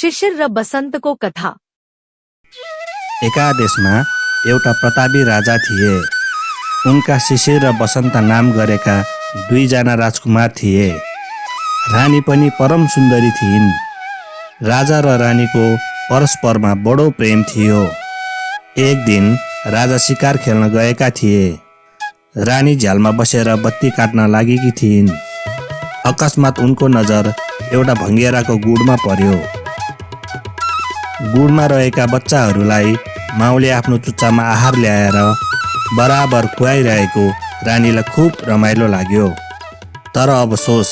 शिशिर र बसन्तको कथा। एका देशमा एउटा प्रतापी राजा थिए। उनका शिशिर र बसन्त नाम गरेका दुईजना राजकुमार थिए। रानी पनि परम सुन्दरी थिइन्। राजा र रानीको परस्परमा बडो प्रेम थियो। एक दिन राजा शिकार खेल्न गएका थिए। रानी झ्यालमा बसेर बत्ती काट्न लागेकी थिइन्। अकस्मात उनको नजर एउटा भङ्गेराको गुडमा पर्यो। गुडमा रहेका बच्चाहरूलाई माउले आफ्नो चुच्चामा आहार ल्याएर बराबर खुवाइरहेको रानीलाई खुब रमाइलो लाग्यो। तर अफसोस,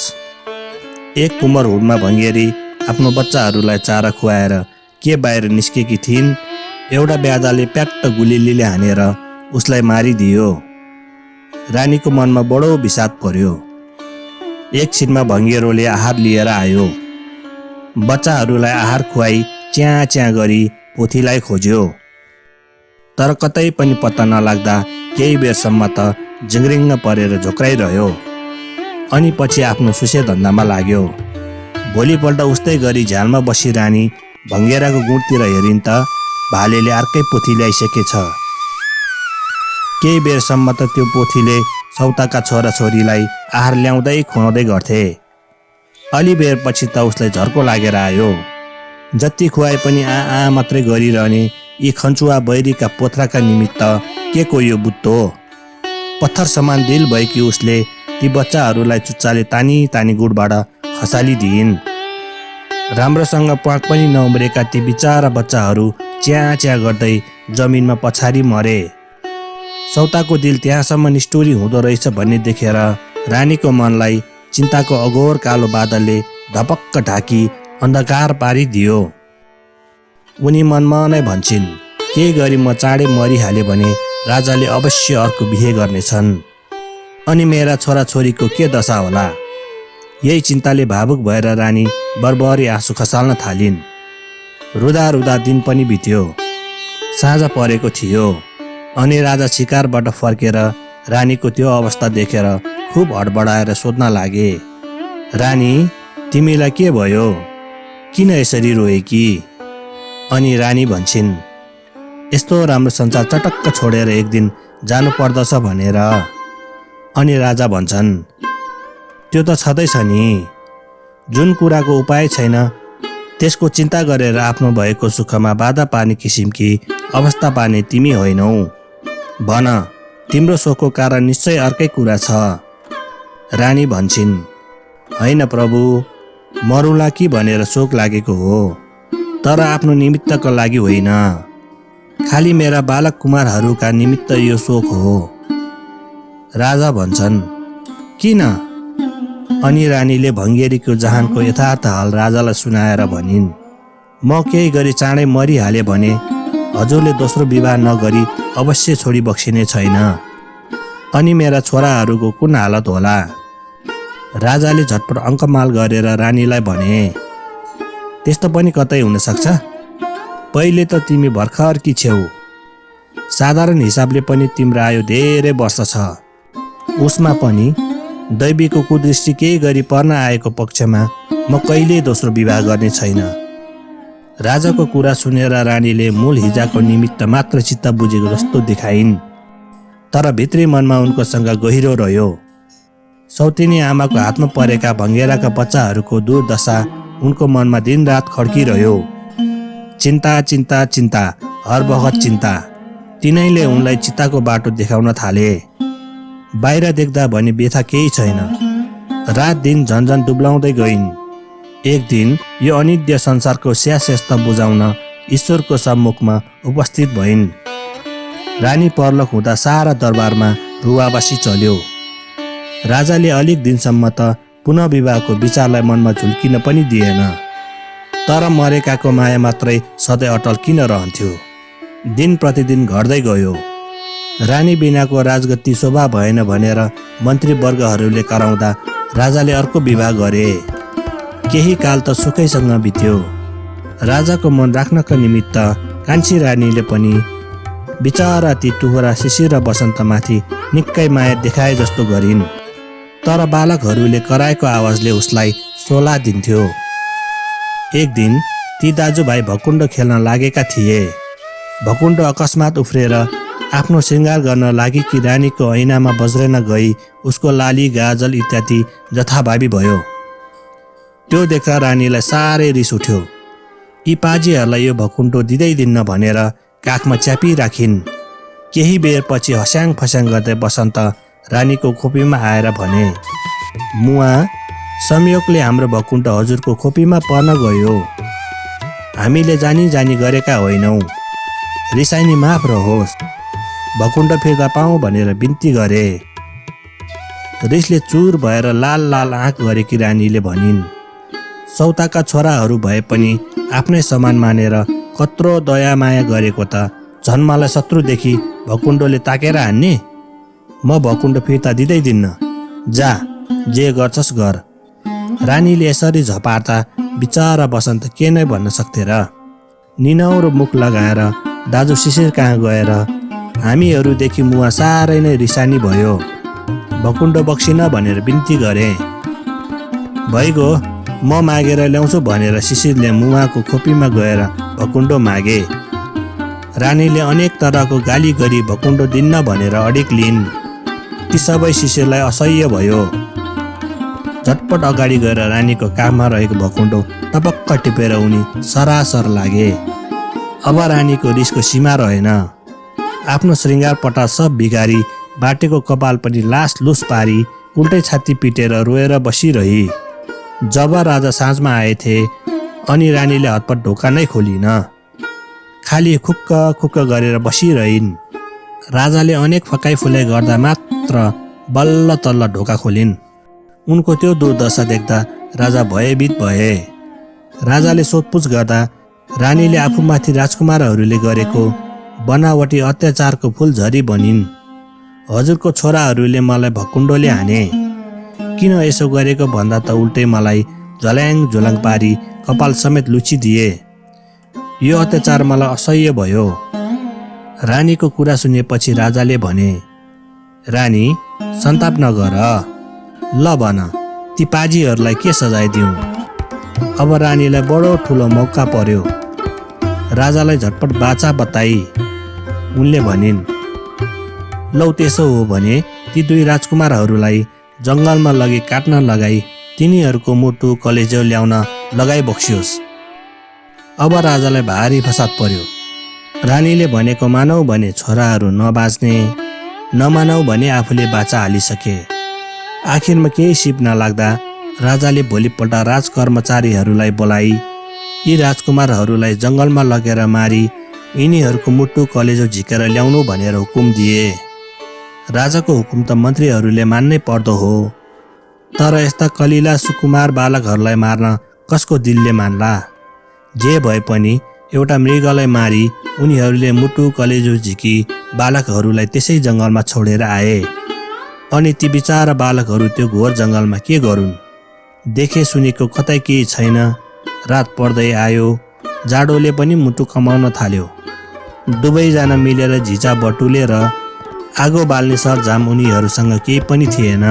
एक कुमर हुडमा भङ्गेरी आफ्नो बच्चाहरूलाई चारा खुवाएर के बाहिर निस्केकी थिइन्। एउटा ब्यादाले प्याट्ट गुलिलीले हानेर उसलाई मारिदियो। रानीको मनमा बडो विषाद पर्यो। एकछिनमा भङ्गेरोले आहार लिएर आयो। बच्चाहरूलाई आहार खुवाई च्याँ च्याँ गरी पोथीलाई खोज्यो। तर कतै पनि पत्ता नलाग्दा केही बेरसम्म त जिङ्रिङ्ग परेर झोक्राइरह्यो। अनि पछि आफ्नो सुसे धन्दामा लाग्यो। भोलिपल्ट उस्तै गरी झ्यालमा बसी रानी भङ्गेराको गुडतिर हेरिन् त भालेले अर्कै पोथी ल्याइसकेछ। केही बेरसम्म त त्यो पोथीले सौताका छोराछोरीलाई आहार ल्याउँदै खुवाउँदै गर्थे। अलि बेरपछि त उसलाई झर्को लागेर आयो। जति खुवाए पनि आ मात्रै गरिरहने यी खन्चुवा बैरीका पोथ्राका निमित्त के को यो बुत्तो। पत्थर समान दिल भएकी उसले ती बच्चाहरूलाई चुच्चाले तानी तानी गुडबाट खसालिदिइन्। राम्रोसँग प्वाक पनि नउम्रेका ती बिचारा बच्चाहरू च्याँ च्याँ गर्दै जमिनमा पछाडि मरे। सौताको दिल त्यहाँसम्म निष्ठुरी हुँदो रहेछ भन्ने देखेर रानीको मनलाई चिन्ताको अघोर कालो बादलले धपक्क ढाकी अन्धकार पारिदियो। उनी मनमा नै भन्छन्, के गरी म चाँडै मरिहाले भने राजाले अवश्य अर्को बिहे गर्नेछन् अनि मेरा छोराछोरीको के दशा होला। यही चिन्ताले भावुक भएर रानी बरबरी आँसु खसाल्न थालिन्। रुदा रुदा दिन पनि बित्यो। साँझ परेको थियो अनि राजा शिकारबाट फर्केर रानीको त्यो अवस्था देखेर खुब हडबडाएर सोध्न लागे, रानी तिमीलाई के भयो? किन यसरी रोएकी? अनि रानी भन्छन्, यस्तो राम्रो संसार चटक्क छोडेर एक दिन जानु पर्दछ भनेर। अनि राजा भन्छन्, त्यो त छँदैछ नि। जुन कुराको उपाय छैन त्यसको चिन्ता गरेर आफ्नो भएको सुखमा बाधा पार्ने किसिमकी अवस्था पार्ने तिमी होइनौ। भन, तिम्रो शोकको कारण निश्चय अर्कै कुरा छ। रानी भन्छन्, होइन प्रभु, मरुला कि भनेर शोक लागेको हो, तर आफ्नो निमित्तको लागि होइन। खालि मेरा बालक कुमारहरूका निमित्त यो शोक हो। राजा भन्छन्, किन? अनि रानीले भङ्गेरीको जहानको यथार्थ हाल राजालाई सुनाएर भनिन्, म केही गरी चाँडै मरिहाले भने हजुरले दोस्रो विवाह नगरी अवश्य छोडी बक्सिने छैन। अनि मेरा छोराहरूको कुन हालत होला? राजाले झटपट अङ्कमाल गरेर रानीलाई भने, त्यस्तो पनि कतै हुन सक्छ? पहिले त तिमी भर्खरकी छेउ। साधारण हिसाबले पनि तिम्रो आयु धेरै वर्ष छ। उसमा पनि दैवीको कुदृष्टि केही गरी पर्न आएको पक्षमा म कहिल्यै दोस्रो विवाह गर्ने छैन। राजाको कुरा सुनेर रानीले मूल हिजाको निमित्त मात्र चित्त बुझेको जस्तो देखाइन्। तर भित्री मनमा उनकोसँग गहिरो रह्यो। सौतिनी आमाको हातमा परेका भङ्गेराका बच्चाहरूको दुर्दशा उनको मनमा दिनरात खड्किरह्यो। चिन्ता चिन्ता चिन्ता, हर बखत चिन्ता। तिनैले उनलाई चित्ताको बाटो देखाउन थाले। बाहिर देख्दा भने व्यथा केही छैन। रात दिन झन्झन दुब्लाउँदै गइन्। एक दिन यो अनित्य संसारको स्यास्यस्त बुझाउन ईश्वरको सम्मुखमा उपस्थित भइन्। रानी परलोक हुँदा सारा दरबारमा रुवाबासी चल्यो। राजाले अलिक दिनसम्म त पुनः विवाहको विचारलाई मनमा झुल्किन पनि दिएन। तर मरेकाको माया मात्रै सधैँ अटल किन रहन्थ्यो? दिन प्रतिदिन घट्दै गयो। रानी बिनाको राजगद्दी शोभा भएन भनेर मन्त्रीवर्गहरूले कराउँदा राजाले अर्को विवाह गरे। केही काल त सुखैसँग बित्यो। राजाको मन राख्नका निमित्त कान्छी रानीले पनि बिचारा ती टुहुरा शिशिर र बसन्तमाथि निकै माया देखाए जस्तो गरिन्। तर बालकहरूले कराएको आवाजले उसलाई सोला दिन्थ्यो। एक दिन ती दाजुभाइ भकुण्डो खेल्न लागेका थिए। भकुण्डो अकस्मात उफ्रेर आफ्नो श्रृङ्गार गर्न लागि कि रानीको ऐनामा बज्रेन गई उसको लाली गाजल इत्यादि जथाभावी भयो। त्यो देख्दा रानीलाई साह्रै रिस उठ्यो। यी पाजीहरूलाई यो भकुण्डो दिँदिन्न भनेर काखमा च्यापिराखिन्। केही बेर पछि हस्याङ फस्याङ गर्दै बसन्त रानीको खोपीमा आएर भने, मुवा, संयोगले हाम्रो भकुण्डो हजुरको खोपीमा पर्न गयो। हामीले जानी जानी गरेका होइनौँ, रिसाइनी माफ रहोस्। भकुण्डो फिर्ता पाऊँ भनेर बिन्ती गरे। रिसले चुर भएर लाल लाल आँख गरेकी रानीले भनिन्, सौताका छोराहरू भए पनि आफ्नै समान मानेर कत्रो दया माया गरेको त झन् मलाई शत्रुदेखि भकुण्डोले ताकेर हान्ने। म भकुण्डो फिर्ता दिँदिन्न, जा जे गर्छस् गर। रानीले यसरी झपार्दा बिचरा बसन्त के नै भन्न सक्थे र। निनौरो मुख लगाएर दाजु शिशिर कहाँ गएर हामीहरूदेखि मुवा साह्रै नै रिसानी भयो। भकुण्डो बक्सिन भनेर बिन्ती गरे। भइगयो, म मागेर ल्याउँछु भनेर शिशिरले मुवाको खोपीमा गएर भकुण्डो मागे। रानीले अनेक तरहको गाली गरी भकुण्डो दिन्न भनेर अडिक लिइन्। ती सबै शिशिरलाई असह्य भयो। झटपट अगाडि गएर रानीको काखमा रहेको भकुण्डो टपक्क टिपेर उनी सरासर लागे। अब रानीको रिसको सीमा रहेन। आफ्नो श्रृङ्गार पटा सब बिगारी बाटेको कपाल पनि लास लुस पारी उल्टै छाती पिटेर रोएर बसिरही। जब राजा साँझमा आएथे अनि रानीले हतपत ढोका नै खोलिन, खाली खुक्क खुक्क गरेर बसिरहिन्। राजाले अनेक फकाइ फुलाइ गर्दा मात्र बल्ल तल्ल ढोका खोलिन्। उनको त्यो दुर्दशा देख्दा राजा भयभीत भए। राजाले सोधपुछ गर्दा रानीले आफूमाथि राजकुमारहरूले गरेको बनावटी अत्याचारको फुलझरी भनिन्। हजुरको छोराहरूले मलाई भकुण्डोले हाने। किन यसो गरेको भन्दा त उल्टै मलाई झल्याङ झुलाङ पारी कपाल समेत लुचिदिए। यो अत्याचार मलाई असह्य भयो। रानीको कुरा सुनेपछि राजाले भने, रानी सन्ताप नगर, ल भन ती पाजीहरूलाई के सजाय दिउँ। अब रानीलाई बडो ठुलो मौका पर्यो। राजालाई झटपट बाचा बताई उनले भनिन्, लौ त्यसो हो भने ती दुई राजकुमारहरूलाई जङ्गलमा लगी काट्न लगाई तिनीहरूको मुटु कलेजो ल्याउन लगाई बक्सियोस्। अब राजालाई भारी फसाद पर्यो। रानीले भनेको मानौ भने छोराहरू नबाँच्ने, नमानौ भने आफूले बाचा हालिसके। आखिरमा केही सिप नलाग्दा राजाले भोलिपल्ट राजकर्मचारीहरूलाई बोलाई यी राजकुमारहरूलाई जङ्गलमा लगेर मारी यिनीहरूको मुटु कलेजो झिकेर ल्याउनु भनेर हुकुम दिए। राजाको हुकुम त मन्त्रीहरूले मान्नै पर्दो हो, तर यस्ता कलिला सुकुमार बालकहरूलाई मार्न कसको दिलले मान्ला। जे भए पनि एउटा मृगलाई मारी उनीहरूले मुटु कलेजो झिकी बालकहरूलाई त्यसै जङ्गलमा छोडेर आए। अनि ती बिचारा बालकहरू त्यो घोर जङ्गलमा के गरून्। देखे सुनेको कतै केही छैन। रात पर्दै आयो, जाडोले पनि मुटु कमाउन थाल्यो। दुवैजना मिलेर झिजा बटुलेर आगो बाल्ने सरजाम उनीहरूसँग केही पनि थिएन।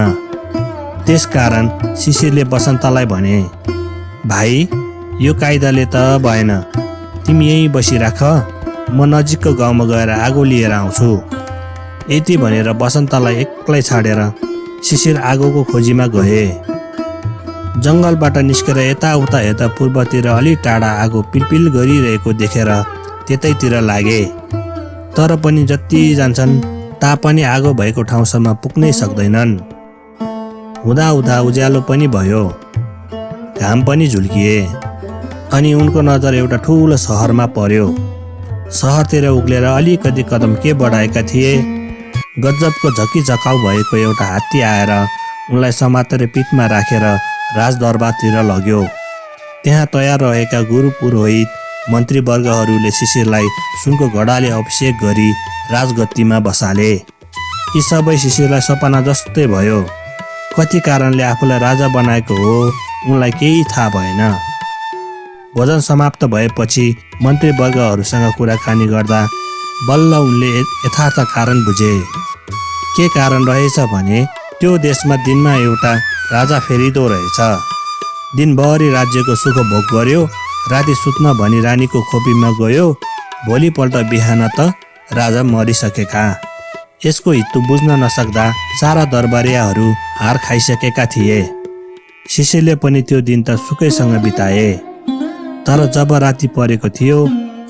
त्यसकारण शिशिरले बसन्तलाई भने, भाइ यो कायदाले त भएन, तिमी यहीँ बसिराख, म नजिकको गाउँमा गएर आगो लिएर आउँछु। यति भनेर बसन्तलाई एक्लै छाडेर शिशिर आगोको खोजीमा गए। जङ्गलबाट निस्केर यताउता हेर्दा पूर्वतिर अलि टाढा आगो पिलपिल गरिरहेको देखेर त्यतैतिर लागे। तर पनि जति जान्छन् तापनि आगो भएको ठाउँसम्म पुग्नै सक्दैनन्। हुँदा उज्यालो पनि भयो, घाम पनि झुल्किए। अनि उनको नजर एउटा ठुलो सहरमा पर्यो। सहरतिर उक्लेर अलिकति कदम के बढाएका थिए, गजबको झकिझकाउ भएको एउटा हात्ती आएर उनलाई समातेर पिठमा राखेर राजदरबारतिर लग्यो। त्यहाँ तयार रहेका गुरु पुरोहित मन्त्रीवर्गहरूले शिशिरलाई सुनको घडाले अभिषेक गरी राजगद्दीमा बसाले। यी सबै शिशिरलाई सपना जस्तै भयो। कति कारणले आफूलाई राजा बनाएको हो उनलाई केही थाहा भएन। भोजन समाप्त भएपछि मन्त्रीवर्गहरूसँग कुराकानी गर्दा बल्ल उनले यथार्थ कारण बुझे। के कारण रहेछ भने त्यो देशमा दिनमा एउटा राजा फेरिदो रहेछ। दिनभरि राज्यको सुख भोग गर्यो राति सुत्न भनी रानीको खोपीमा गयो। भोलिपल्ट बिहान त राजा मरिसकेका। यसको हित्तु बुझ्न नसक्दा सारा दरबारियाहरू हार खाइसकेका थिए। शिष्यले पनि त्यो दिन त सुखैसँग बिताए। तर जब राति परेको थियो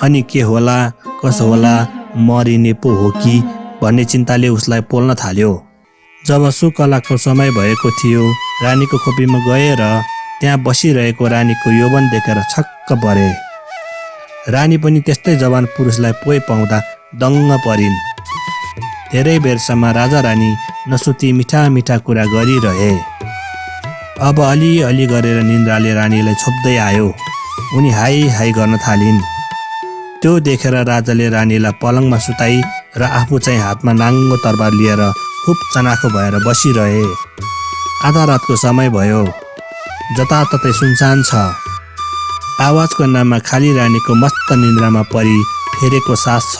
अनि के होला कसो होला, मरिने पो हो कि भन्ने चिन्ताले उसलाई पोल्न थाल्यो। जब सुकलाको समय भएको थियो, रानीको खोपीमा गएर त्यहाँ बसिरहेको रानीको यौवन देखेर छक्क परे। रानी पनि त्यस्तै जवान पुरुषलाई पोइ पाउँदा दङ्ग परिन्। धेरै बेरसम्म राजा रानी नसुती मिठा मिठा कुरा गरिरहे। अब अलि गरेर निन्द्राले रानीलाई छोप्दै आयो। उनी हाई हाई गर्न थालिन्। त्यो देखेर राजाले रानीलाई पलङमा सुताई र आफू चाहिँ हातमा नाङ्गो तरबार लिएर खुब चनाखो भएर बसिरहे। आधा रातको समय भयो। जताततै सुनसान छ। आवाजको नाममा खाली रानीको मस्त निन्द्रामा परी फेरेको सास छ।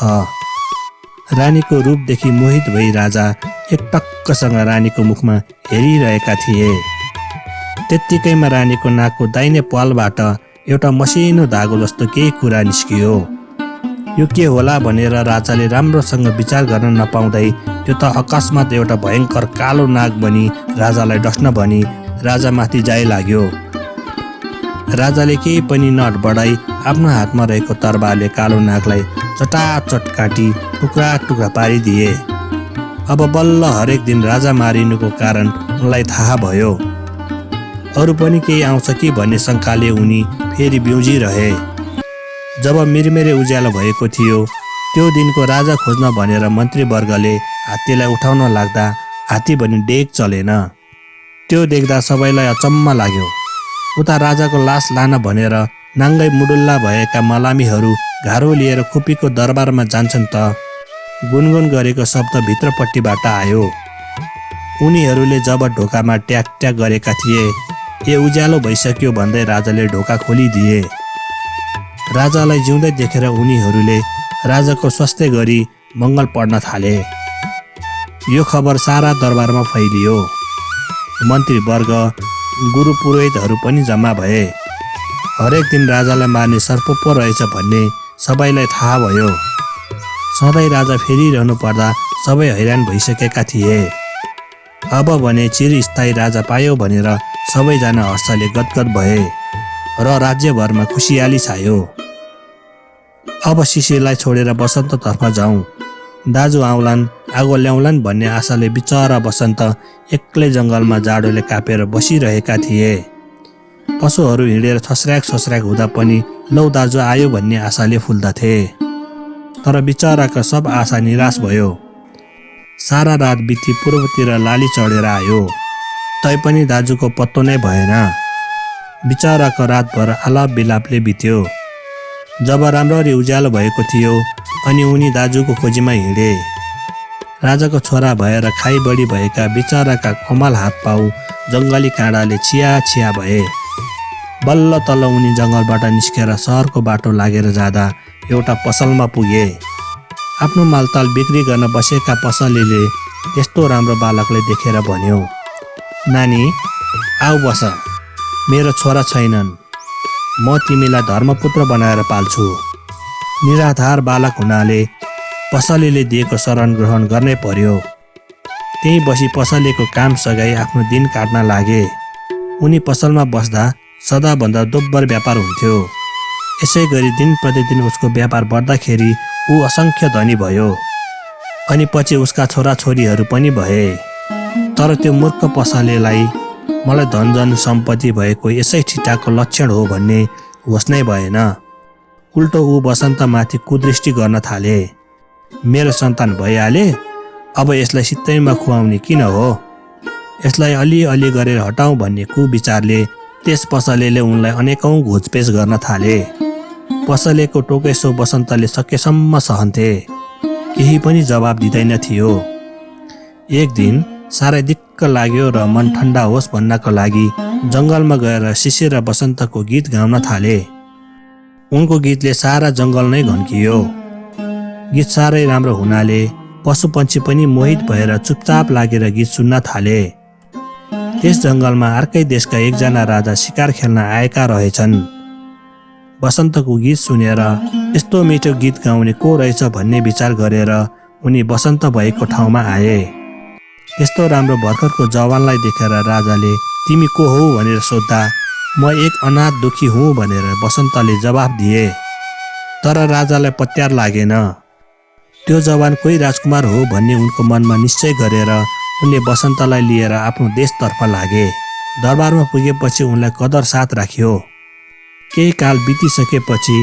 रानीको रूपदेखि मोहित भई राजा एकटक्कसँग रानीको मुखमा हेरिरहेका थिए। त्यत्तिकैमा रानीको नाकको दाहिने पालबाट एउटा मसिनो धागो जस्तो केही कुरा निस्कियो। यो के होला भनेर राजाले राम्रोसँग विचार गर्न नपाउँदै त्यो त अकस्मात एउटा भयङ्कर कालो नाग बनी राजालाई डस्न भनी राजामाथि जाइ लाग्यो। राजाले केही पनि नहडबडाई आफ्नो हातमा रहेको तरबारले कालो नागलाई चटाचट काटी टुक्रा टुक्रा पारिदिए। अब बल्ल हरेक दिन राजा मारिनुको कारण उनलाई थाहा भयो। अरू पनि केही आउँछ कि भन्ने शङ्काले उनी फेरि बिउजिरहे। जब मिरमिरे उज्यालो भएको थियो, त्यो दिनको राजा खोज्न भनेर मन्त्रीवर्गले हात्तीलाई उठाउन लाग्दा हात्ती पनि डेग चलेन। त्यो देख्दा सबैलाई अचम्म लाग्यो। उता राजाको लास लान भनेर नाङ्गै मुडुल्ला भएका मलामीहरू घारो लिएर खोपीको दरबारमा जान्छन् त गुनगुन गरेको शब्द भित्रपट्टिबाट आयो। उनीहरूले जब ढोकामा ट्याक ट्याक गरेका थिए, ए उज्यालो भइसक्यो भन्दै राजाले ढोका खोलिदिए। राजालाई जिउँदै देखेर उनीहरूले राजाको स्वास्थ्य गरी मङ्गल पढ्न थाले। यो खबर सारा दरबारमा फैलियो। मन्त्रीवर्ग, गुरु पुरोहितहरू पनि जम्मा भए। हरेक दिन राजालाई मार्ने सर्प पो रहेछ भन्ने सबैलाई थाहा भयो। सधैँ राजा फेरिरहनु पर्दा सबै हैरान भइसकेका थिए। अब भने चिरस्थायी राजा पायो भनेर सबैजना हर्षले गदगद भए र राज्यभरमा खुसियाली छायो। अब शिशिरलाई छोडेर बसन्ततर्फ जाउँ, दाजु आउलान्, आगो ल्याउलान् भन्ने आशाले बिचरा बसन्त एक्लै जङ्गलमा जाडोले कापेर बसिरहेका थिए। पशुहरू हिँडेर छस्र्याक छस्र्याक हुँदा पनि लौ दाजु आयो भन्ने आशाले फुल्दथे। तर बिचराका सब आशा निराश भयो। सारा रात बिती पूर्वतिर लाली चढेर आयो, तैपनि दाजुको पत्तो नै भएन। बिचराको रातभर आलाप बिलापले बित्यो। जब राम्ररी उज्यालो भएको थियो अनि उनी दाजुको खोजीमा हिँडे। राजाको छोरा भएर खाइ बढी भएका बिचराका कोमल हात पाउ जङ्गली काँडाले छिया छिया भए। बल्ल तल्ल उनी जङ्गलबाट निस्केर सहरको बाटो लागेर जाँदा एउटा पसलमा पुगे। आफ्नो मालताल बिक्री गर्न बसेका पसलेले त्यस्तो राम्रो बालकलाई देखेर भन्यो, नानी आऊ बस, मेरो छोरा छैनन्, म तिमीलाई धर्मपुत्र बनाएर पाल्छु। निराधार बालक हुनाले पसलेले दिएको शरण ग्रहण गर्नै पर्यो। त्यहीँ बसी पसलेको काम सघाई आफ्नो दिन काट्न लागे। उनी पसलमा बस्दा सदाभन्दा दोब्बर व्यापार हुन्थ्यो। यसै गरी दिन प्रतिदिन उसको व्यापार बढ्दाखेरि ऊ असङ्ख्य धनी भयो अनि पछि उसका छोराछोरीहरू पनि भए। तर त्यो मूर्ख पसलेलाई मलाई धनजन सम्पत्ति भएको यसै ठिटाको लक्षण हो भन्ने होस नै भएन। उल्टो ऊ बसन्तमाथि कुदृष्टि गर्न थाले। मेरो सन्तान भइहाले, अब यसलाई सित्तैमा खुवाउने किन हो, यसलाई अलि गरेर हटाउँ भन्ने कुविचारले त्यस पसलेले उनलाई अनेकौँ घोचपेच गर्न थाले। पसलेको टोकेसो बसन्तले सकेसम्म सहन्थे, केही पनि जवाब दिँदैन थियो। एक दिन साह्रै दिक्क लाग्यो र मन ठन्डा होस् भन्नको लागि जङ्गलमा गएर शिशिर र बसन्तको गीत गाउन थाले। उनको गीतले सारा जङ्गल नै घन्कियो। गीत साह्रै राम्रो हुनाले पशुपन्छी पनि मोहित भएर चुपचाप लागेर गीत सुन्न थाले। त्यस जङ्गलमा अर्कै देशका एकजना राजा शिकार खेल्न आएका रहेछन्। बसन्तको गीत सुनेर यस्तो मिठो गीत गाउने को रहेछ भन्ने विचार गरेर उनी बसन्त भएको ठाउँमा आए। यस्तो राम्रो भर्खरको जवानलाई देखेर राजाले तिमी को हौ भनेर सोद्धा म एक अनाथ दुखी हुँ भनेर बसन्तले जवाफ दिए। तर राजालाई पत्यार लागेन। त्यो जवान कोही राजकुमार हो भन्ने उनको मनमा निश्चय गरेर उनले बसन्तलाई लिएर आफ्नो देशतर्फ लागे। दरबारमा पुगेपछि उनलाई कदर साथ राख्यो। केही काल बितिसकेपछि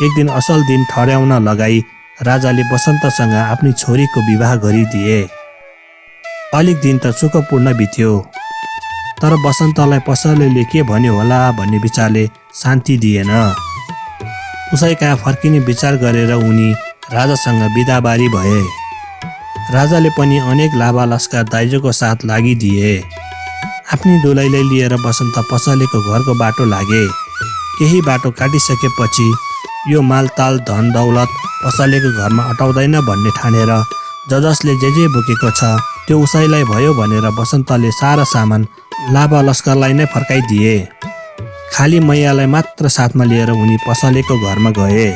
एक दिन असल दिन ठहर्याउन लगाई राजाले बसन्तसँग आफ्नी छोरीको विवाह गरिदिए। अलिक दिन त सुखपूर्ण बित्यो। तर बसन्तलाई पसलेले के भन्यो होला भन्ने विचारले शान्ति दिएन। उसै कहाँ फर्किने विचार गरेर उनी राजासँग बिदाबारी भए। राजाले पनि अनेक लाभा लस्कर दाइजोको साथ लागिदिए। आफ्नी दुलैलाई लिएर बसन्त पसलेको घरको बाटो लागे। केही बाटो काटिसकेपछि यो मालताल धन दौलत पसलेको घरमा अटाउँदैन भन्ने ठानेर जसले जे बोकेको छ त्यो उसैलाई भयो भनेर बसन्तले सारा सामान लाभा लस्करलाई नै फर्काइदिए। खाली मैयालाई मात्र साथमा लिएर उनी पसलेको घरमा गए।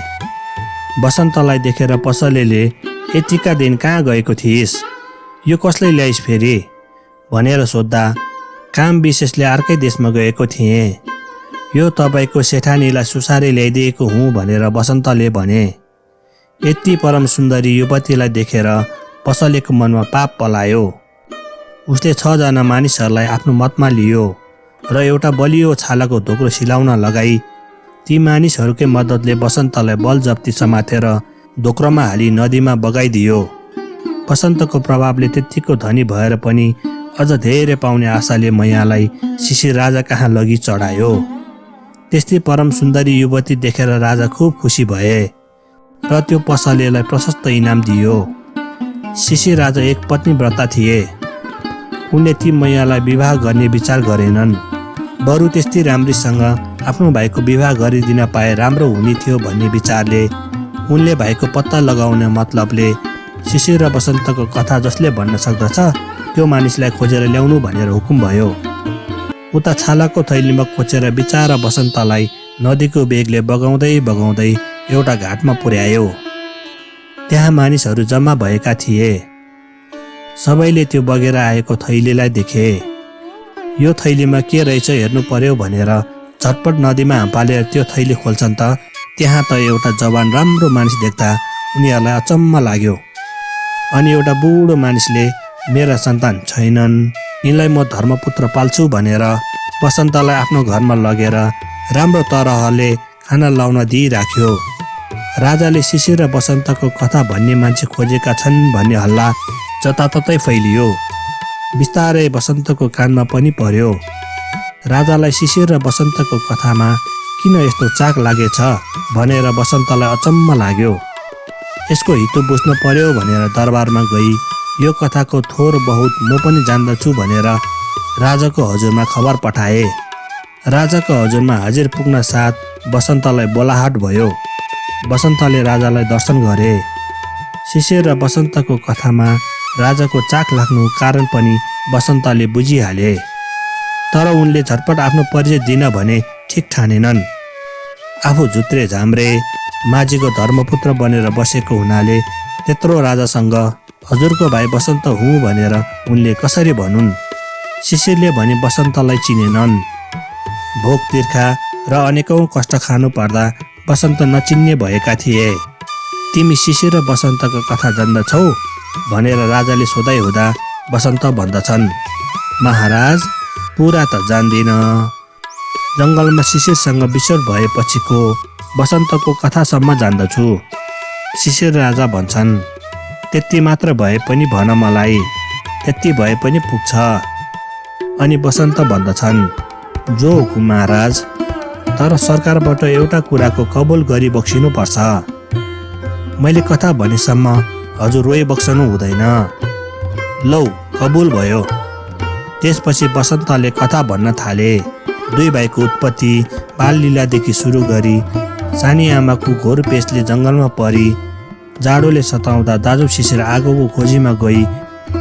बसन्तलाई देखेर पसलेले यतिका दिन कहाँ गएको थिइस्? यो कसले ल्याइस् फेरि भनेर सोद्धा काम विशेषले अर्कै देशमा गएको थिएँ। यो तपाईँको सेठानीलाई सुसारे ल्याइदिएको हुँ भनेर बसन्तले भने। यति परम सुन्दरी युवतीलाई देखेर पसलेको मनमा पाप पलायो। उसले 6 जना मानिसहरूलाई आफ्नो मतमा लियो र एउटा बलियो छालाको धोक्रो सिलाउन लगाई ती मानिसहरूकै मद्दतले बसन्तलाई बलजप्ती समातेर धोक्रोमा हाली नदीमा बगाइदियो। बसन्तको प्रभावले त्यतिको धनी भएर पनि अझ धेरै पाउने आशाले मैयालाई शिशिर राजा कहाँ लगी चढायो। त्यस्तै परम सुन्दरी युवती देखेर राजा खुब खुसी भए र त्यो पसलेलाई प्रशस्त इनाम दियो। शिशिर राजा एक पत्नी व्रता थिए। उनले ती मैयालाई विवाह गर्ने विचार गरेनन्। बरु त्यस्तै राम्रीसँग आफ्नो भाइको विवाह गरिदिन पाए राम्रो हुने थियो भन्ने विचारले उनले भाइको पत्ता लगाउने मतलबले शिशिर र बसन्तको कथा जसले भन्न सक्दछ त्यो मानिसलाई खोजेर ल्याउनु भनेर हुकुम भयो। उता छालाको थैलीमा खोचेर बिचारा बसन्तलाई नदीको बेगले बगाउँदै बगाउँदै एउटा घाटमा पुर्यायो। त्यहाँ मानिसहरू जम्मा भएका थिए। सबैले त्यो बगेर आएको थैलीलाई देखे। यो थैलीमा के रहेछ हेर्नु पर्यो भनेर झटपट नदीमा हाम्फालेर त्यो थैली खोल्छन् त त्यहाँ त एउटा जवान राम्रो मानिस देख्दा उनीहरूलाई अचम्म लाग्यो। अनि एउटा बुढो मानिसले मेरा सन्तान छैनन्, यिनलाई म धर्मपुत्र पाल्छु भनेर बसन्तलाई आफ्नो घरमा लगेर राम्रो तरहले खाना लाउन दिइराख्यो। राजाले शिशिर र बसन्तको कथा भन्ने मान्छे खोजेका छन् भन्ने हल्ला जताततै फैलियो। बिस्तारै बसन्तको कानमा पनि पर्यो। राजालाई शिशिर र बसन्तको कथामा किन यस्तो चाक लागेछ भनेर बसन्तलाई अचम्म लाग्यो। यसको हितो बुझ्नु पर्यो भनेर दरबारमा गई यो कथाको थोर बहुत म पनि जान्दछु भनेर राजाको हजुरमा खबर पठाए। राजाको हजुरमा हाजिर पुग्न साथ बसन्तलाई बोलाहाट भयो। बसन्तले राजालाई दर्शन गरे। शिशिर र बसन्तको कथामा राजाको चाक लाग्नु कारण पनि बसन्तले बुझिहाले। तर उनले झटपट आफ्नो परिचय दिन भने ठिक ठानेनन्। आफू झुत्रे झाम्रे माझीको धर्मपुत्र बनेर बसेको हुनाले त्यत्रो राजासँग हजुरको भाइ बसन्त हुँ भनेर उनले कसरी भनुन्। शिशिरले भने बसन्तलाई चिनेनन्। भोक तिर्खा र अनेकौं कष्ट खानु पर्दा बसन्त नचिन्ने भएका थिए। तिमी शिशिर र बसन्तको कथा जान्दछौ भनेर राजाले सोधाइ हुँदा बसन्त भन्दछन्, महाराज पुरा त जान्दिन। जङ्गलमा शिशिरसँग बिछोड भएपछिको बसन्तको कथासम्म जान्दछु। शिशिर राजा भन्छन्, त्यति मात्र भए पनि भन मलाई, त्यति भए पनि पुग्छ। अनि बसन्त भन्दछन्, जो हुकुम महाराज, तर सरकारबाट एउटा कुराको कबुल गरी बक्सिनु पर्छ। मैले कथा भनेसम्म हजुर रोइ बक्सनु हुँदैन। लौ कबुल भयो। त्यसपछि बसन्तले कथा भन्न थाले। दुई भाइको उत्पत्ति बाललीलादेखि सुरु गरी सानी आमाको घोर पेशले जङ्गलमा परी जाडोले सताउँदा दाजु शिशिर आगोको खोजीमा गई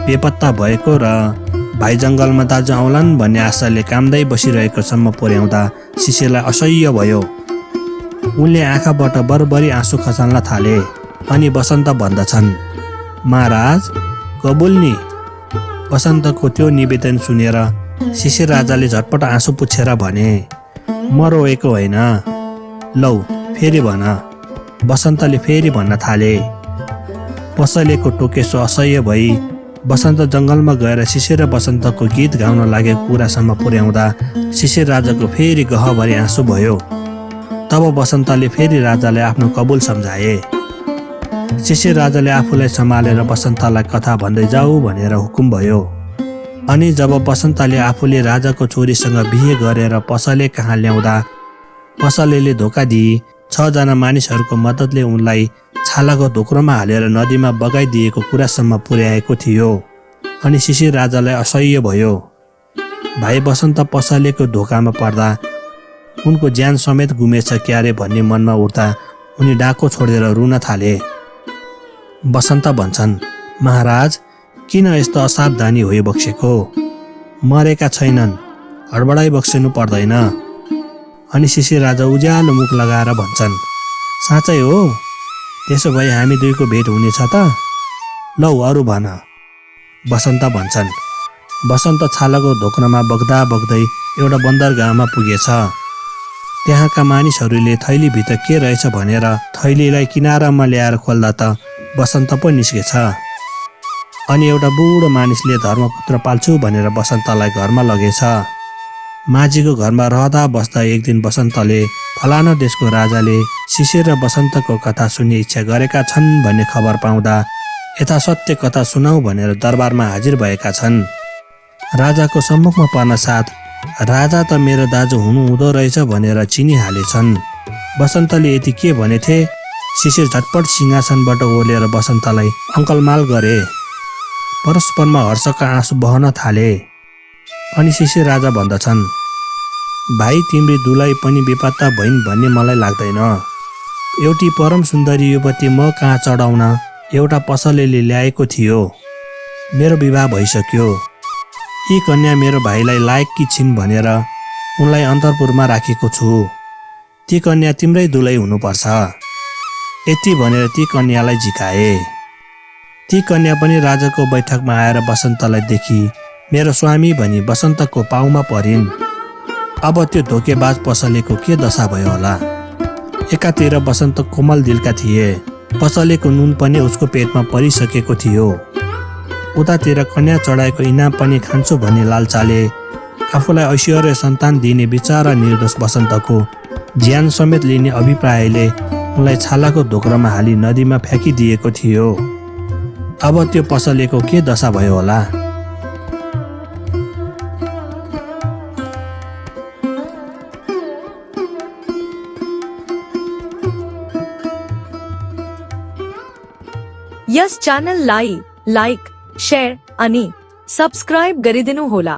बेपत्ता भएको र भाइ जङ्गलमा दाजु आउलान् भन्ने आशाले कामदै बसिरहेकोसम्म पुर्याउँदा शिशिरलाई असह्य भयो। उनले आँखाबाट बरबरी आँसु खसाल्न थाले अनि बसन्त भन्दछन्, महाराज कबुल नि। बसन्तको त्यो निवेदन सुनेर शिशिर राजाले झटपट आँसु पुछेर भने, म रोएको होइन, लौ फेरि भन। बसन्तले फेरि भन्न थाले। पसलेको टोकेसो असह्य भई बसन्त जङ्गलमा गएर शिशिर र बसन्तको गीत गाउन लागेको कुरासम्म पुर्याउँदा शिशिर राजाको फेरि गहभरि आँसु भयो। तब बसन्तले फेरि राजालाई आफ्नो कबुल सम्झाए। शिशिर राजाले आफूलाई सम्हालेर बसन्तलाई कथा भन्दै जाऊ भनेर हुकुम भयो। अनि जब बसन्तले आफूले राजाको छोरीसँग बिहे गरेर पसले कहाँ ल्याउँदा पसलेले धोका दिई 6 जना मानिसहरूको मद्दतले उनलाई छालाको धोक्रोमा हालेर नदीमा बगाइदिएको कुरासम्म पुर्याएको थियो। अनि शिशिर राजालाई असह्य भयो। भाइ बसन्त पसलेको धोकामा पर्दा उनको ज्यान समेत गुमेछ क्यारे भन्ने मनमा उठ्दा उनी डाको छोडेर रुन थाले। बसन्त भन्छन्, महाराज किन यस्तो असावधानी भइबक्सेको? मरेका छैनन्, हडबडाइ बक्सिनु पर्दैन। अनि शिशिर राजा उज्यालो मुख लगाएर भन्छन्, साँच्चै हो? त्यसो भए हामी दुईको भेट हुनेछ त? लौ अरू भन। बसन्त भन्छन्, बसन्त छालाको धोक्रोमा बग्दा बग्दै एउटा बन्दरगाहमा पुगेछ। त्यहाँका मानिसहरूले थैलीभित्र के रहेछ भनेर थैलीलाई किनारामा ल्याएर खोल्दा त बसन्त पो निस्केछ। अनि एउटा बुढो मानिसले धर्मपुत्र पाल्छु भनेर बसन्तलाई घरमा लगेछ। माझीको घरमा रहँदा बस्दा एक दिन बसन्तले फलाना देशको राजाले शिशिर र बसन्तको कथा सुन्ने इच्छा गरेका छन् भन्ने खबर पाउँदा यथा सत्य कथा सुनाऊ भनेर दरबारमा हाजिर भएका छन्। राजाको सम्मुखमा पर्न साथ राजा त मेरो दाजु हुनुहुँदो रहेछ भनेर चिनिहालेछन्। बसन्तले यति के भनेथे, शिशिर झटपट सिंहासनबाट ओर्लेर बसन्तलाई अङ्कलमाल गरे। परस्परमा हर्षका आँसु बहन थाले। अनि शिशिर राजा भन्दछन्, भाइ तिम्री दुलाई पनि बेपत्ता भइन् भन्ने मलाई लाग्दैन। एउटी परम सुन्दरी युवती म कहाँ चढाउन एउटा पसलेले ल्याएको थियो। मेरो विवाह भइसक्यो। यी कन्या मेरो भाइलाई लायककी छिन् भनेर उनलाई अन्तरपुरमा राखेको छु। ती कन्या तिम्रै दुलै हुनुपर्छ। यति भनेर ती कन्यालाई झिकाए। ती कन्या पनि राजाको बैठकमा आएर बसन्तलाई देखी मेरो स्वामी भनी बसन्तको पाउमा परिन्। अब त्यो धोकेबाज पसलेको के दशा भयो होला? एकातिर बसन्त कोमल दिलका थिए, पसलेको नुन पनि उसको पेटमा परिसकेको थियो। उतातिर कन्या चढाएको इनाम पनि खान्छु भन्ने लालचाले आफूलाई ऐश्वर्य सन्तान दिने बिचारा निर्दोष बसन्तको ज्यान समेत लिने अभिप्रायले उनलाई छालाको धोक्रोमा हाली नदीमा फ्याँकिदिएको थियो। अब त्यो पसलेको के दशा भयो होला? यस च्यानललाई लाइक, शेयर अनि सब्स्क्राइब गरिदिनु होला।